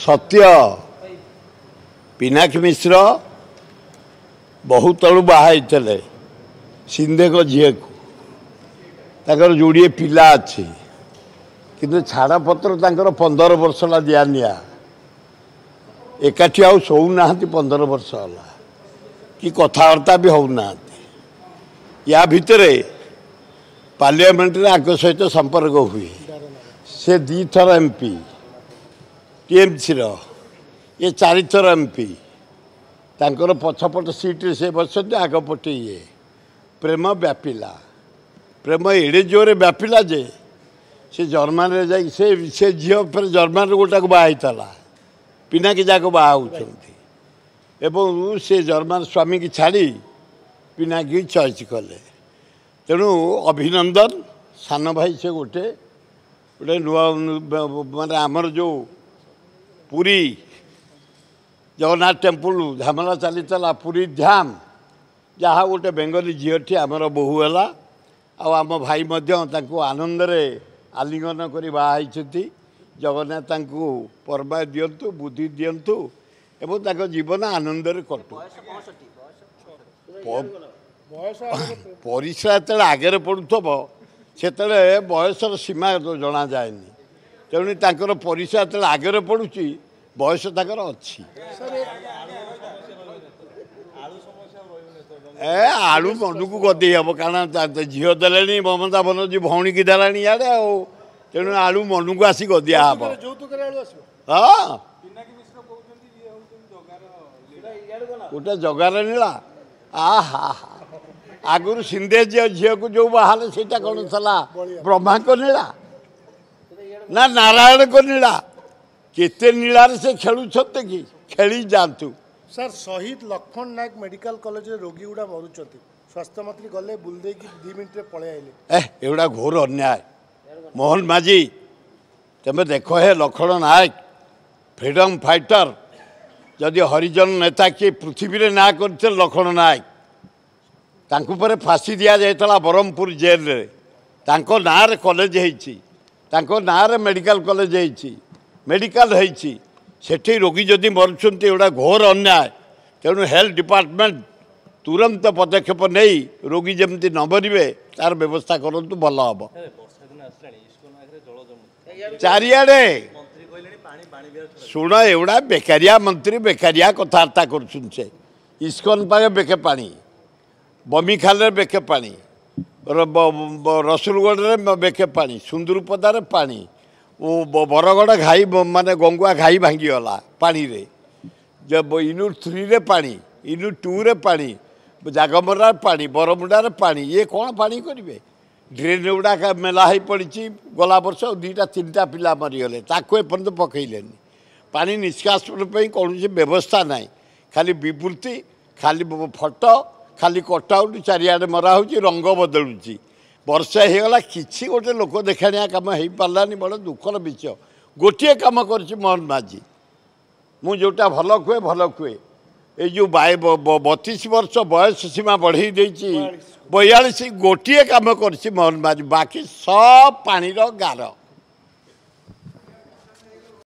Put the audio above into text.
सत्य पिनाकी मिश्र बहुत तलु बाहर सिंधे को झील को जोड़े पिला अच्छी किंतु छाड़पत्र 15 वर्ष है दिया निया एकाठी आउ शोना 15 वर्ष है कि कथबार्ता भी होना या भितर पार्लियामेंट आग सहित संपर्क हुए से 2 थर एमपी टीएमसी ये 4 थर एमपी तांकर पछपट सीट्रे से बसते आगपटे ये प्रेम व्यापिला प्रेम एड़े जोरे व्यापिला जे से जर्मान रे जाई से झील पर जर्मान गोटा को बाहला पिनाकी जाक बाहर एवं से जर्मान स्वामी की छाड़ी पिनाकी चॉइस कले तेणु अभिनंदन सान भाई से गोटे गोटे नुआ माने आमर जो पुरी जगन्नाथ टेम्पल झामला चली पुरी धाम जहाँ गोटे बेंगली झीटी आमर बोहू है आम भाई आनंद आलिंगन कर बाहर जगन्नाथ पर्वा दिंतु बुद्धि दिंतु एवं जीवन आनंद कटु परिश्रा जो आगे पड़ुव से बयसर सीमा जना जाए तेणु परिश्रा जो आगे पड़ुची बयस तक अच्छी आलू मन को गदे हम कारण झील दे ममता बनर्जी भौणी की देला इे तेणु आलू मन को आसी गदिया हम हाँ गोटे जगार नीला आहा आगुरी सिंधे झील को जो बाहर से कौन था ब्रह्मा को नीला ना नारायण को नीला केते नीलार से खेलुंट कि खेली जातु सर शहीद लक्ष्मण नायक मेडिकल कॉलेज रोगी गुड़ा मरुंट स्वास्थ्य मंत्री गले बुलदे 2 मिनट पलि आइले एगुड़ा घोर अन्याय मोहन माझी तुम देख हे लक्ष्मण नायक फ्रीडम फाइटर जदि हरिजन नेता किए पृथ्वी रे ना करते लक्ष्मण नायक तांको पर फांसी दि जाता ब्रह्मपुर जेल रे तांको ना रे कॉलेज होती ना रे मेडिकल कॉलेज होती मेडिकल होती सेठी रोगी जदि मरुंट एगुड़ा घोर अन्याय तेणु हेल्थ डिपार्टमेंट तुरंत पदक्षेप नहीं रोगी जमती न मरवे तार व्यवस्था करूँ भल हम चारिआडे शुण एगुड़ा बेकारिया मंत्री बेकारिया कथबार्ता कर इस्कन पागे बेके पानी बमीखाल बेके पानी रसुलगढ़ बेके पानी सुंदरपदार पानी बरगढ़ घाई माने गंगुआ घाई भांगीगला पानी रे जब यूनिट 3 रे पानी यूनिट 2 रे पानी जागमरार पानी बरमुडार पानी ये कौन पानी करेंगे ड्रेन गुड़ा मेला हो पड़ी गला वर्ष 2-3 पिला मरीगले ताको एपर्यंत पकईलेनि पानी निष्कासन कौन व्यवस्था ना खाली विवृत्ति खाली फटो खाली कटआउट चारिआडे मरा हो रंग बदलुची वर्षा होगला कि गोटे लोक देखाणिया कम हो पारानी बड़ दुखर विषय गोटे कम कर मोहन माझी मुझा भल कुए ये जो 32 वर्ष बयस सीमा बढ़ई 42 गोटे कम कर मोहन माझी बाकी सब पानी गार